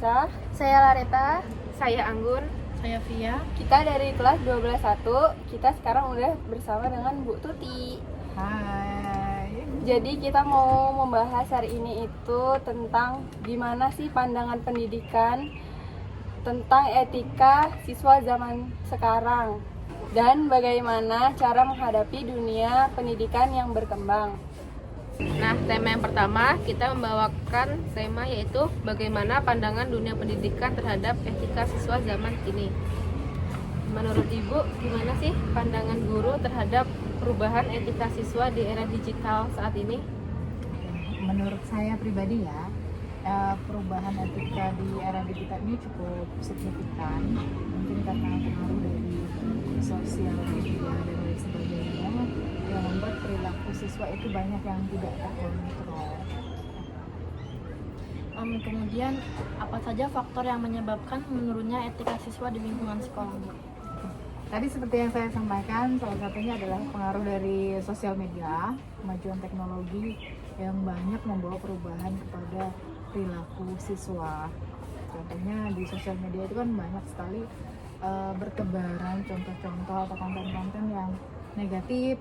Nisa. Saya Lareta. Saya Anggun. Saya Via. Kita dari kelas 12-1. Kita sekarang udah bersama dengan Bu Tuti. Hai. Jadi kita mau membahas hari ini itu tentang gimana sih pandangan pendidikan tentang etika siswa zaman sekarang dan bagaimana cara menghadapi dunia pendidikan yang berkembang. Nah, tema yang pertama kita membawakan tema yaitu bagaimana pandangan dunia pendidikan terhadap etika siswa zaman kini. Menurut Ibu, gimana sih pandangan guru terhadap perubahan etika siswa di era digital saat ini? Menurut saya pribadi ya, perubahan etika di era digital ini cukup signifikan. Mungkin karena pengaruh dari sosial media dan lain sebagainya yang membuat perilaku siswa itu banyak yang tidak terkontrol. Kemudian apa saja faktor yang menyebabkan menurunnya etika siswa di lingkungan sekolah? Tadi seperti yang saya sampaikan, salah satunya adalah pengaruh dari sosial media, kemajuan teknologi yang banyak membawa perubahan kepada perilaku siswa. Contohnya di sosial media itu kan banyak sekali bertebaran contoh-contoh atau konten-konten yang negatif,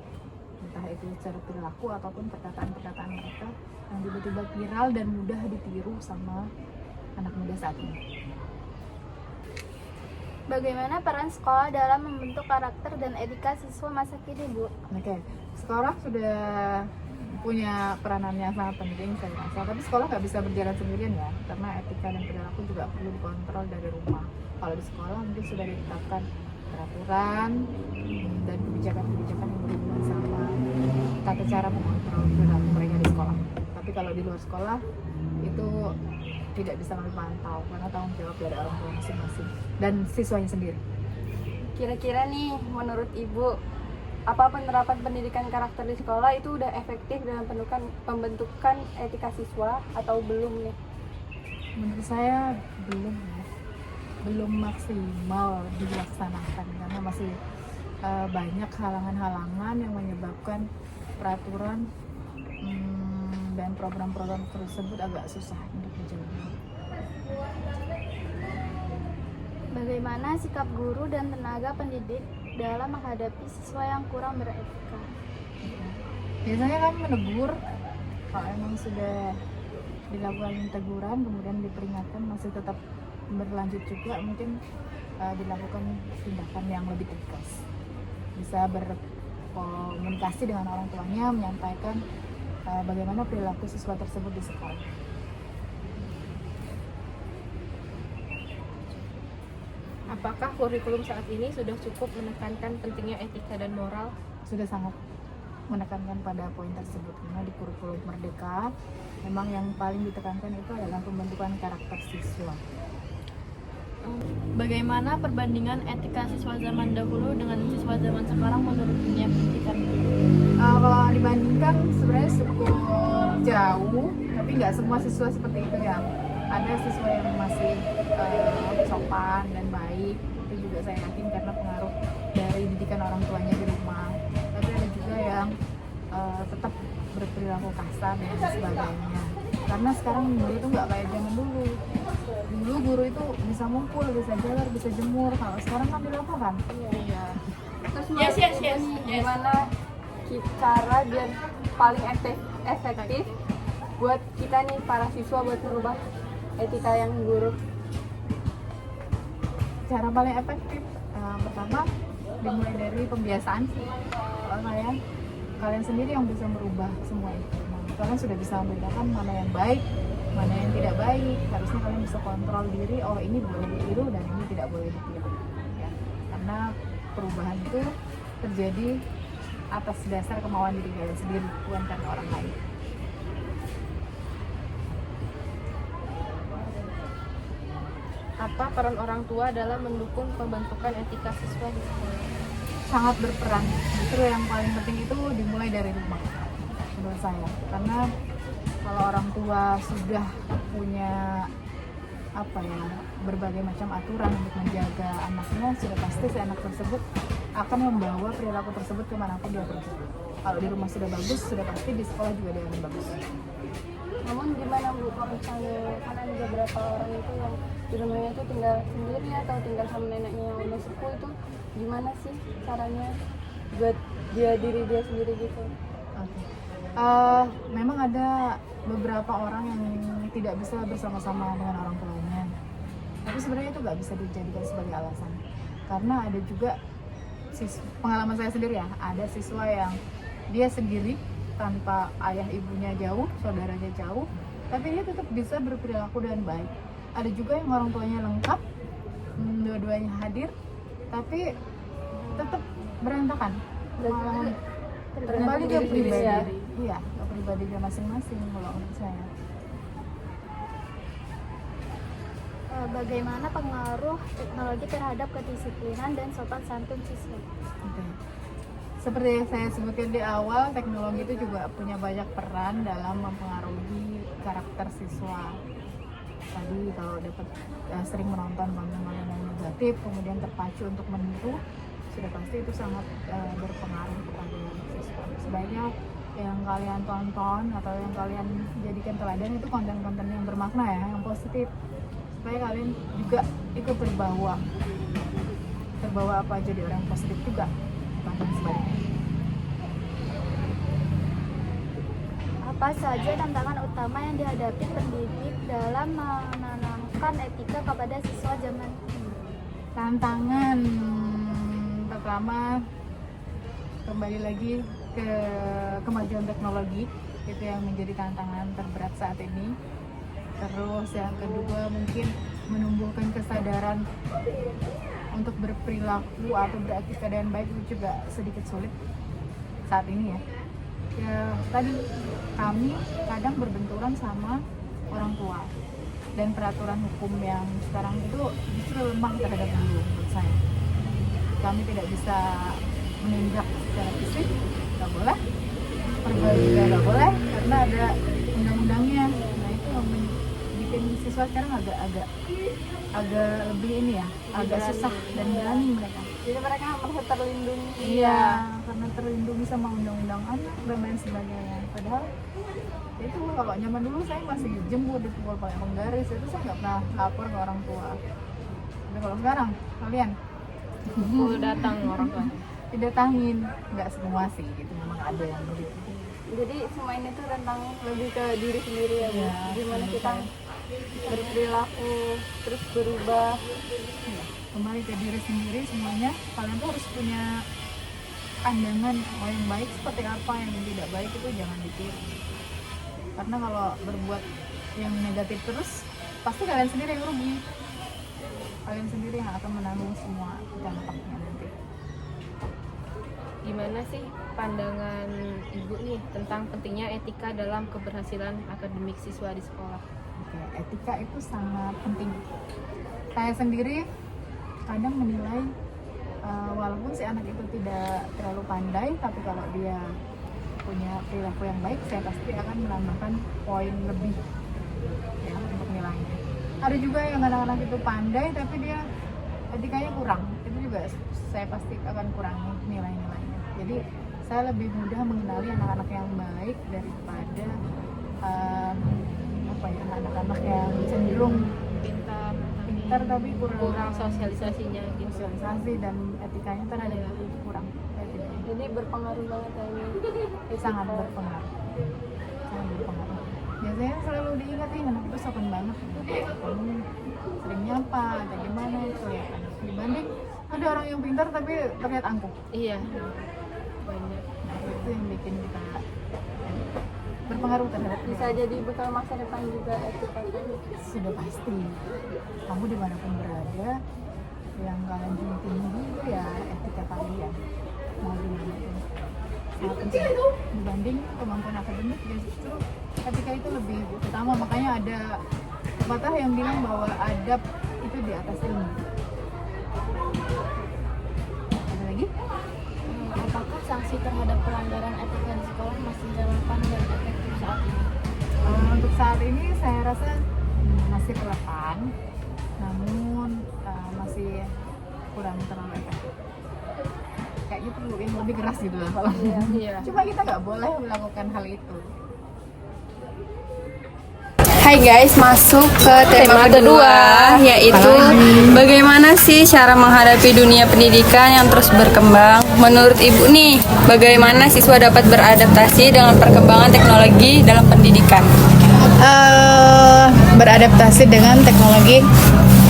entah itu secara perilaku ataupun perkataan-perkataan mereka yang tiba-tiba viral dan mudah ditiru sama anak muda saat ini. Bagaimana peran sekolah dalam membentuk karakter dan etika siswa masa kini, Bu? Oke, sekolah sudah punya peranan yang sangat penting saya rasa, tapi sekolah nggak bisa berjalan sendirian ya, karena etika dan perilaku juga perlu dikontrol dari rumah. Kalau di sekolah mungkin sudah ditetapkan peraturan dan kebijakan-kebijakan yang berhubungan sama tata cara mengontrol perilaku mereka di sekolah. Tapi kalau di luar sekolah itu tidak bisa kami pantau karena tanggung jawab dari orang tua masing-masing dan siswanya sendiri. Kira-kira nih menurut Ibu, apa penerapan pendidikan karakter di sekolah itu udah efektif dalam pembentukan etika siswa atau belum nih? Menurut saya belum maksimal dilaksanakan karena masih banyak halangan-halangan yang menyebabkan peraturan dan program-program tersebut agak susah untuk dijalankan. Bagaimana sikap guru dan tenaga pendidik dalam menghadapi siswa yang kurang beretika? Biasanya kami menegur kalau emang sudah dilakukan teguran kemudian diperingatkan masih tetap berlanjut juga, mungkin dilakukan tindakan yang lebih tegas. Bisa berkomunikasi dengan orang tuanya, menyampaikan bagaimana perilaku siswa tersebut di sekolah. Apakah kurikulum saat ini sudah cukup menekankan pentingnya etika dan moral? Sudah sangat menekankan pada poin tersebut, karena di kurikulum Merdeka memang yang paling ditekankan itu adalah pembentukan karakter siswa. Bagaimana perbandingan etika siswa zaman dahulu dengan siswa zaman sekarang menurut dunia pendidikan? Kalau dibandingkan sebenarnya cukup jauh, tapi nggak semua siswa seperti itu ya. Ada siswa yang masih sopan dan baik, itu juga saya yakin karena pengaruh dari didikan orang tuanya di rumah. Tapi ada juga yang tetap berperilaku kasar dan sebagainya. Karena sekarang guru itu nggak kayak zaman dulu. Dulu guru itu bisa ngumpul, bisa jalan, bisa jemur. Kalau sekarang kan dilakukan. Iya. Terus gimana cara biar paling efektif buat kita nih para siswa buat merubah etika yang buruk? Cara paling efektif pertama dimulai dari pembiasaan sih. Kalau kalian sendiri yang bisa merubah semua itu. Nah, kalian sudah bisa membedakan mana yang baik, mana yang tidak baik. Harusnya kalian bisa kontrol diri, oh ini boleh ditiru dan ini tidak boleh ditiru ya. Karena perubahan itu terjadi atas dasar kemauan diri kalian sendiri, bukan karena orang lain. Apa peran orang tua dalam mendukung pembentukan etika siswa di sekolah? Sangat berperan. Justru yang paling penting itu dimulai dari rumah menurut saya, karena kalau orang tua sudah punya berbagai macam aturan untuk menjaga anaknya, sudah pasti si anak tersebut akan membawa perilaku tersebut kemanapun dia pergi. Kalau di rumah sudah bagus, sudah pasti di sekolah juga dia akan bagus. Namun gimana Bu kalau misalnya kan ada beberapa orang itu yang di rumahnya itu tinggal sendiri atau tinggal sama neneknya yang udah sepuh, itu gimana sih caranya buat diri dia sendiri gitu? Oke. Memang ada beberapa orang yang tidak bisa bersama-sama dengan orang tuanya. Tapi sebenarnya itu nggak bisa dijadikan sebagai alasan. Karena ada juga pengalaman saya sendiri ya, ada siswa yang dia sendiri tanpa ayah ibunya jauh, saudaranya jauh, tapi dia tetap bisa berperilaku dengan baik. Ada juga yang orang tuanya lengkap, dua-duanya hadir, tapi tetap berantakan. Kembali ke pribadi, iya, ke pribadinya masing-masing kalau menurut saya. Bagaimana pengaruh teknologi terhadap kedisiplinan dan sopan santun siswa? Oke. Seperti yang saya sebutkan di awal, teknologi itu juga punya banyak peran dalam mempengaruhi karakter siswa. Tadi kalau dapat sering menonton konten-konten yang negatif, kemudian terpacu untuk meniru, sudah pasti itu sangat berpengaruh kepada siswa. Sebaiknya yang kalian tonton atau yang kalian jadikan teladan itu konten-konten yang bermakna ya, yang positif, supaya kalian juga ikut terbawa apa jadi orang yang positif juga, bahkan sebaliknya. Apa saja tantangan utama yang dihadapi pendidik dalam menanamkan etika kepada siswa zaman ini? Tantangan pertama, kembali lagi ke kemajuan teknologi, itu yang menjadi tantangan terberat saat ini. Terus yang kedua mungkin menumbuhkan kesadaran untuk berperilaku atau beretika dengan baik itu juga sedikit sulit saat ini ya. Tadi kami kadang berbenturan sama orang tua, dan peraturan hukum yang sekarang itu justru lemah terhadap guru menurut saya. Kami tidak bisa menindak secara fisik, nggak boleh, verbal juga nggak boleh karena ada undang-undangnya. Nah itu yang bikin siswa sekarang agak lebih ini ya, agak susah dan berani mereka. Jadi mereka merasa terlindungi. Iya, karena terlindungi sama undang-undang anak dan lain sebagainya. Padahal itu kalau zaman dulu saya masih jemput dipukul pakai penggaris, itu saya nggak pernah lapor ke orang tua. Tapi kalau sekarang kalian datang orang tua. didatangin, nggak semua sih, gitu memang ada yang begitu. Jadi semua ini tuh tentang lebih ke diri sendiri ya, Bu. Iya, Gimana menurut kita saya. berperilaku terus berubah. Iya, kembali ke diri sendiri semuanya. Kalian tuh harus punya pandangan yang baik seperti apa, yang tidak baik itu jangan ditiru. Karena kalau berbuat yang negatif terus, pasti kalian sendiri yang rugi. Kalian sendiri yang akan menanggung semua dampaknya nanti. Gimana sih pandangan Ibu nih tentang pentingnya etika dalam keberhasilan akademik siswa di sekolah? Oke, etika itu sangat penting. Saya sendiri kadang menilai walaupun si anak itu tidak terlalu pandai, tapi kalau dia punya perilaku yang baik, saya pasti akan menambahkan poin lebih ya untuk nilainya. Ada juga yang anak-anak itu pandai tapi dia etikanya kurang, itu juga saya pasti akan kurangi nilai-nilainya. Jadi saya lebih mudah mengenali anak-anak yang baik daripada anak-anak yang cenderung pintar tapi kurang sosialisasinya gitu. sosialisasi dan etikanya terhadap itu kurang. Jadi berpengaruh banget ya ini. Sangat berpengaruh. Biasanya selalu diingatin anak itu sopan banget, kamu sering nyapa atau gimana itu ya kan, dibanding ada orang yang pintar tapi terlihat angkuh. Iya, banyak. Nah itu yang bikin kita berpengaruh terhadap Bisa jadi bekal masa depan juga etika. sudah pasti. Kamu dimanapun berada, yang kalian tinggi itu ya etika kalian, mau dimanapun. Sangat penting dibanding kemampuan akademik, justru etika itu lebih utama. Makanya ada pepatah yang bilang bahwa adab itu di atas ilmu. Ada lagi? Apakah sanksi terhadap pelanggaran etika di sekolah masih relevan dan efektif saat ini? Untuk saat ini saya rasa masih relevan, namun masih kurang terlalu efektif. Kayaknya perlu yang lebih keras gitu lah kalau Iya. cuma kita nggak boleh melakukan hal itu. Hai guys, masuk ke tema kedua, yaitu bagaimana sih cara menghadapi dunia pendidikan yang terus berkembang. Menurut Ibu nih, bagaimana siswa dapat beradaptasi dengan perkembangan teknologi dalam pendidikan? Beradaptasi dengan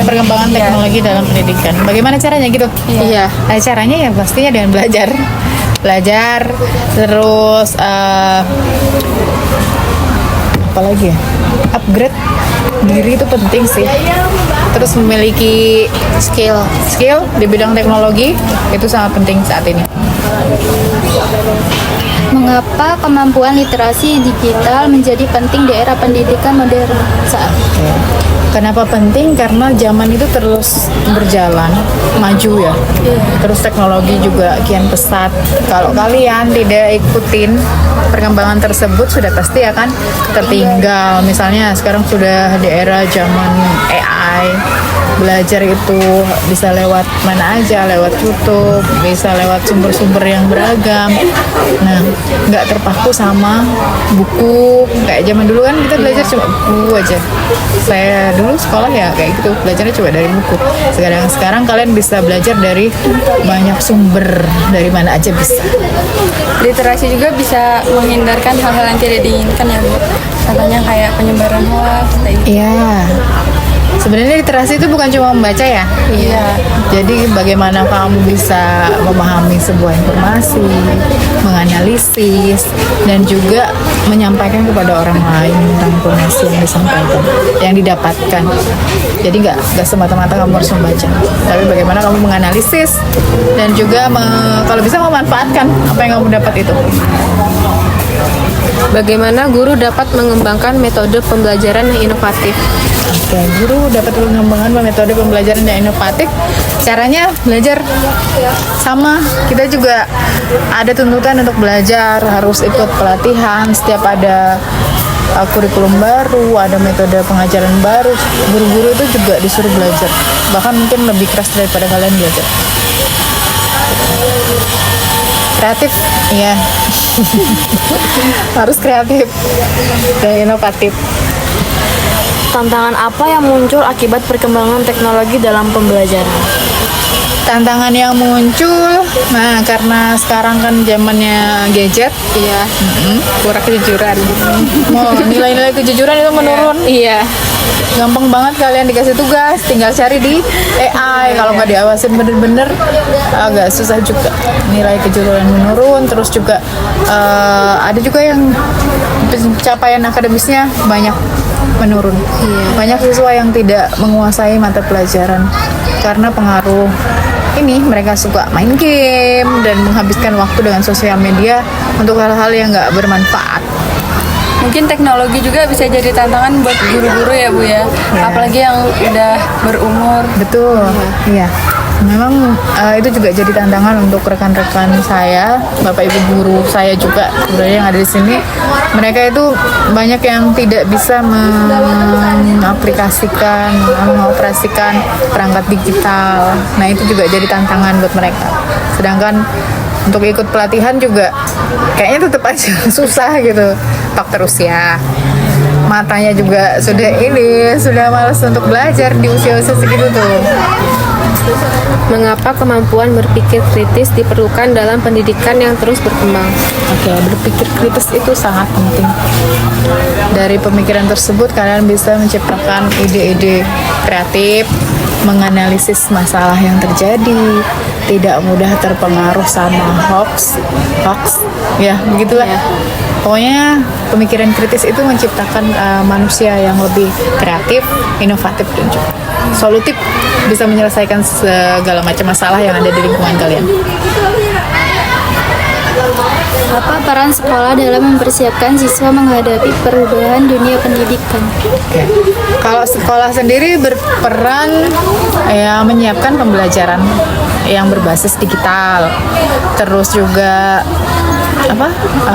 perkembangan teknologi dalam pendidikan. Bagaimana caranya gitu? Iya. Caranya ya pastinya dengan belajar, terus apalagi ya, upgrade diri itu penting sih. Terus memiliki skill di bidang teknologi itu sangat penting saat ini. Mengapa kemampuan literasi digital menjadi penting di era pendidikan modern saat ini? Kenapa penting? Karena zaman itu terus berjalan, maju ya. Terus teknologi juga kian pesat. Kalau kalian tidak ikutin perkembangan tersebut, sudah pasti akan tertinggal. Misalnya sekarang sudah di era zaman AI, belajar itu bisa lewat mana aja, lewat YouTube, bisa lewat sumber-sumber yang beragam. Nah, nggak terpaku sama buku. Kayak zaman dulu kan kita belajar cuma buku aja. Saya dulu sekolah ya kayak gitu, belajarnya cuma dari buku. Sekarang kalian bisa belajar dari banyak sumber, dari mana aja bisa. Literasi juga bisa menghindarkan hal-hal yang tidak diinginkan ya Bu. Contohnya kayak penyebaran hoax kayak gitu. Iya. Sebenarnya literasi itu bukan cuma membaca ya. Iya. Jadi bagaimana kamu bisa memahami sebuah informasi, menganalisis, dan juga menyampaikan kepada orang lain tentang informasi yang disampaikan, yang didapatkan. Jadi nggak semata-mata kamu harus membaca, tapi bagaimana kamu menganalisis dan juga kalau bisa memanfaatkan apa yang kamu dapat itu. Bagaimana guru dapat mengembangkan metode pembelajaran yang inovatif? Oke, guru dapat mengembangkan metode pembelajaran yang inovatif. Caranya belajar sama. Kita juga ada tuntutan untuk belajar, harus ikut pelatihan. Setiap ada kurikulum baru, ada metode pengajaran baru. Guru-guru itu juga disuruh belajar. Bahkan mungkin lebih keras daripada kalian belajar. Kreatif, ya. Harus kreatif dan inovatif. Tantangan apa yang muncul akibat perkembangan teknologi dalam pembelajaran? Tantangan yang muncul, nah karena sekarang kan zamannya gadget, Iya. Kurang kejujuran. nilai-nilai kejujuran itu menurun. Iya. Gampang banget kalian dikasih tugas, tinggal cari di AI. Kalau nggak diawasin bener-bener, agak susah juga. Nilai kejujuran menurun, terus juga ada juga yang pencapaian akademisnya banyak menurun. Banyak siswa yang tidak menguasai mata pelajaran karena pengaruh ini, mereka suka main game dan menghabiskan waktu dengan sosial media untuk hal-hal yang nggak bermanfaat. Mungkin teknologi juga bisa jadi tantangan buat guru-guru ya Bu ya. Apalagi yang udah berumur. Betul, iya. Memang itu juga jadi tantangan untuk rekan-rekan saya, Bapak Ibu guru saya juga sebenarnya yang ada di sini. Mereka itu banyak yang tidak bisa mengoperasikan perangkat digital. Nah, itu juga jadi tantangan buat mereka. Sedangkan untuk ikut pelatihan juga kayaknya tetap aja susah gitu. Faktor usia. Matanya juga sudah malas untuk belajar di usia-usia segitu tuh. Mengapa kemampuan berpikir kritis diperlukan dalam pendidikan yang terus berkembang? Oke, berpikir kritis itu sangat penting. Dari pemikiran tersebut kalian bisa menciptakan ide-ide kreatif, menganalisis masalah yang terjadi, tidak mudah terpengaruh sama hoax, ya begitulah. Pokoknya pemikiran kritis itu menciptakan manusia yang lebih kreatif, inovatif, dan juga solutif, bisa menyelesaikan segala macam masalah yang ada di lingkungan kalian. Apa peran sekolah dalam mempersiapkan siswa menghadapi perubahan dunia pendidikan? Oke. Kalau sekolah sendiri berperan ya menyiapkan pembelajaran yang berbasis digital, terus juga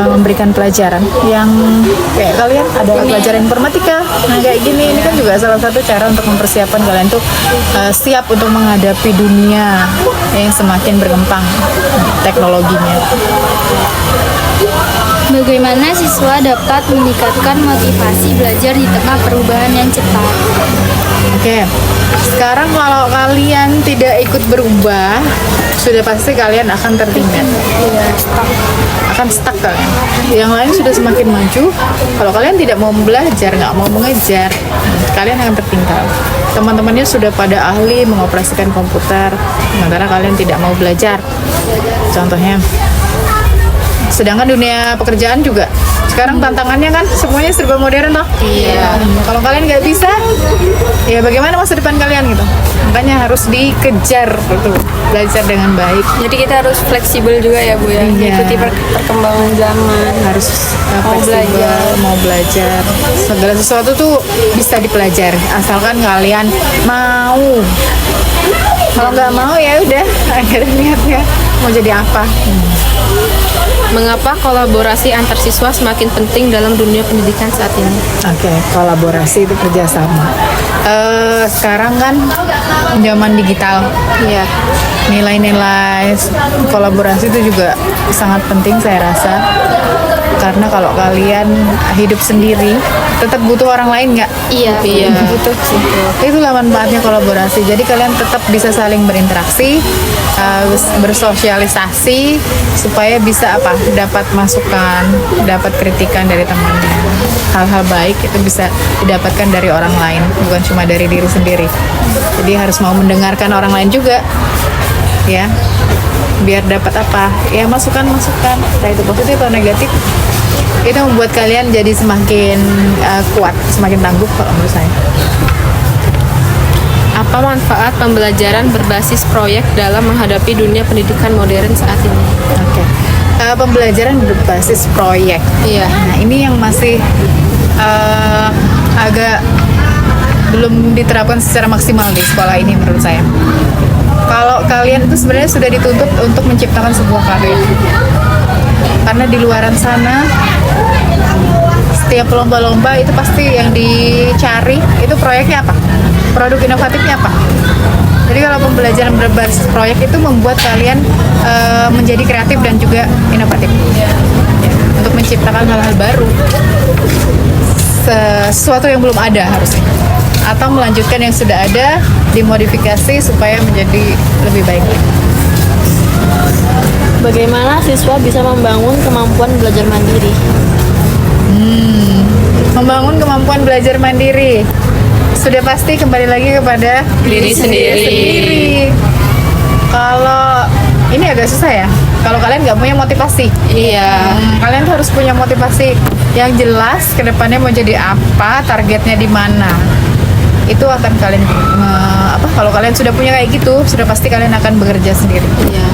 memberikan pelajaran yang kayak kalian ada pelajaran informatika. Nah kayak gini, ini kan juga salah satu cara untuk mempersiapkan kalian tuh siap untuk menghadapi dunia yang semakin berkembang teknologinya. Bagaimana siswa dapat meningkatkan motivasi belajar di tengah perubahan yang cepat? Oke, sekarang kalau kalian tidak ikut berubah, sudah pasti kalian akan tertinggal. Akan stuck kalian. Yang lain sudah semakin maju. Kalau kalian tidak mau belajar, nggak mau mengejar, kalian akan tertinggal. Teman-temannya sudah pada ahli mengoperasikan komputer, sementara kalian tidak mau belajar. Contohnya. Sedangkan dunia pekerjaan juga sekarang tantangannya kan semuanya serba modern toh. Iya. Kalau kalian nggak bisa, ya bagaimana masa depan kalian gitu? Makanya harus dikejar gitu, belajar dengan baik. Jadi kita harus fleksibel juga ya Bu ya, Iya. mengikuti perkembangan zaman. Harus Mau fleksibel, mau belajar. Segala sesuatu tuh bisa dipelajari, asalkan kalian mau. Kalau nggak mau ya udah, akhirnya niatnya mau jadi apa? Mengapa kolaborasi antar siswa semakin penting dalam dunia pendidikan saat ini? Oke, kolaborasi itu kerjasama. Sekarang kan zaman digital, Iya. nilai-nilai kolaborasi itu juga sangat penting saya rasa. Karena kalau kalian hidup sendiri, tetap butuh orang lain nggak? Iya. Butuh sih. Itulah manfaatnya kolaborasi. Jadi kalian tetap bisa saling berinteraksi, bersosialisasi, supaya bisa apa? Dapat masukan, dapat kritikan dari temannya. Hal-hal baik itu bisa didapatkan dari orang lain, bukan cuma dari diri sendiri. Jadi harus mau mendengarkan orang lain juga, ya. Biar dapat apa? Ya masukan-masukan, entah itu positif atau negatif. Itu membuat kalian jadi semakin kuat, semakin tangguh kalau menurut saya. Apa manfaat pembelajaran berbasis proyek dalam menghadapi dunia pendidikan modern saat ini? Oke. Pembelajaran berbasis proyek. Iya. Nah, ini yang masih agak belum diterapkan secara maksimal di sekolah ini menurut saya. Kalau kalian itu sebenarnya sudah dituntut untuk menciptakan sebuah karya. Karena di luaran sana setiap lomba-lomba itu pasti yang dicari itu proyeknya apa? Produk inovatifnya apa? Jadi kalau pembelajaran berbasis proyek itu membuat kalian menjadi kreatif dan juga inovatif. Ya, untuk menciptakan hal-hal baru. Sesuatu yang belum ada harusnya. Atau melanjutkan yang sudah ada, dimodifikasi supaya menjadi lebih baik. Bagaimana siswa bisa membangun kemampuan belajar mandiri? Membangun kemampuan belajar mandiri sudah pasti kembali lagi kepada Diri sendiri. Kalau ini agak susah ya, kalau kalian nggak punya motivasi. Iya. Kalian tuh harus punya motivasi yang jelas ke depannya mau jadi apa, targetnya di mana. Itu akan kalian kalau kalian sudah punya kayak gitu, sudah pasti kalian akan bekerja sendiri. Iya.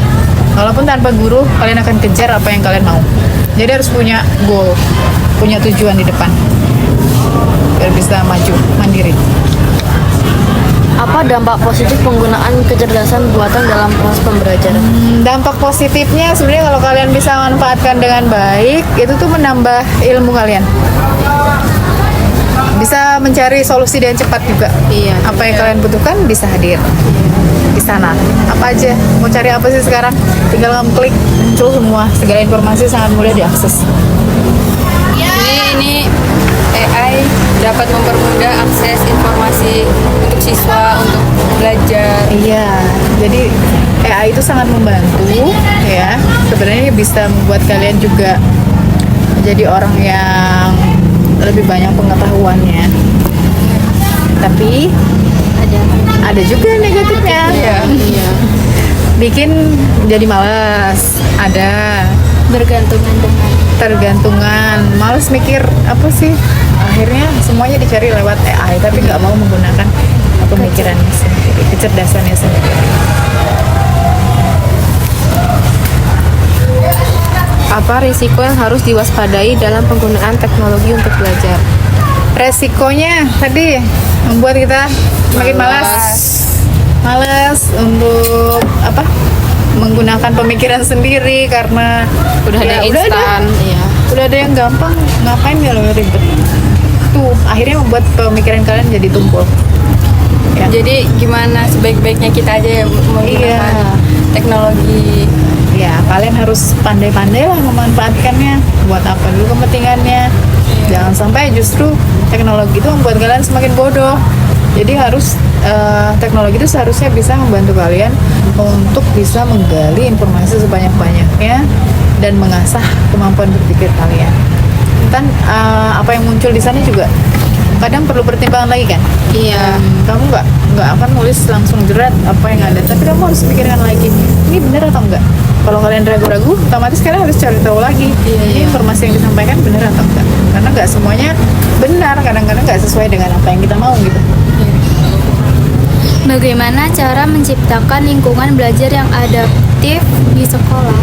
Walaupun tanpa guru, kalian akan kejar apa yang kalian mau. Jadi harus punya goal, punya tujuan di depan, biar bisa maju mandiri. Apa dampak positif penggunaan kecerdasan buatan dalam proses pembelajaran? Dampak positifnya sebenarnya kalau kalian bisa manfaatkan dengan baik, itu tuh menambah ilmu kalian. Bisa mencari solusi dengan cepat juga. Iya. Apa yang kalian butuhkan bisa hadir di sana. Apa aja, mau cari apa sih sekarang? Tinggal klik, muncul semua. Segala informasi sangat mudah diakses. Ini AI dapat mempermudah akses informasi untuk siswa untuk belajar. Iya, jadi AI itu sangat membantu ya. Sebenarnya bisa membuat kalian juga jadi orang yang lebih banyak pengetahuannya. Tapi ada juga negatifnya. Iya. Bikin jadi malas. Ada tergantungan, malas mikir apa sih. Akhirnya semuanya dicari lewat AI, tapi nggak mau menggunakan pemikirannya sendiri, kecerdasannya sendiri. Apa risiko yang harus diwaspadai dalam penggunaan teknologi untuk belajar? Resikonya tadi membuat kita semakin malas untuk apa, menggunakan pemikiran sendiri karena Udah ada ya, instan. Iya. udah ada yang gampang, ngapain ya lo ribet. Tuh akhirnya membuat pemikiran kalian jadi tumpul ya. Jadi gimana sebaik-baiknya kita aja ya menggunakan teknologi. Ya, kalian kalian harus pandai-pandai lah memanfaatkannya. Buat apa dulu kepentingannya. Jangan sampai justru teknologi itu membuat kalian semakin bodoh. Jadi harus teknologi itu seharusnya bisa membantu kalian untuk bisa menggali informasi sebanyak-banyaknya dan mengasah kemampuan berpikir kalian. Dan apa yang muncul di sana juga kadang perlu pertimbangan lagi kan. Iya. Kamu nggak akan nulis langsung jerat apa yang ada, tapi kamu harus pikirkan lagi ini benar atau enggak. Kalau kalian ragu-ragu, otomatis kalian harus cari tahu lagi ini informasi yang disampaikan benar atau enggak, karena nggak semuanya benar, kadang-kadang nggak sesuai dengan apa yang kita mau gitu. Bagaimana cara menciptakan lingkungan belajar yang adaptif di sekolah?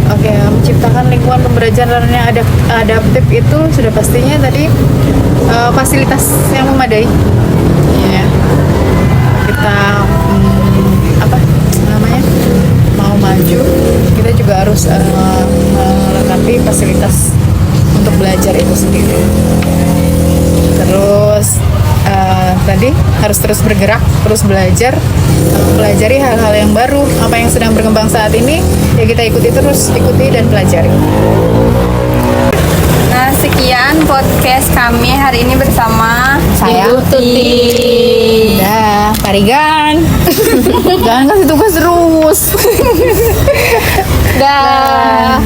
Oke, menciptakan lingkungan pembelajaran yang adaptif itu sudah pastinya tadi fasilitas yang memadai. Ya. Kita apa namanya mau maju, kita juga harus melengkapi fasilitas untuk belajar itu sendiri. Terus tadi harus terus bergerak, terus belajar, pelajari hal-hal yang baru, apa yang sedang berkembang saat ini, ya kita ikuti dan pelajari. Nah, sekian podcast kami hari ini bersama Saya Tuti. Dah, Parigan. Jangan kasih tugas terus. Dah.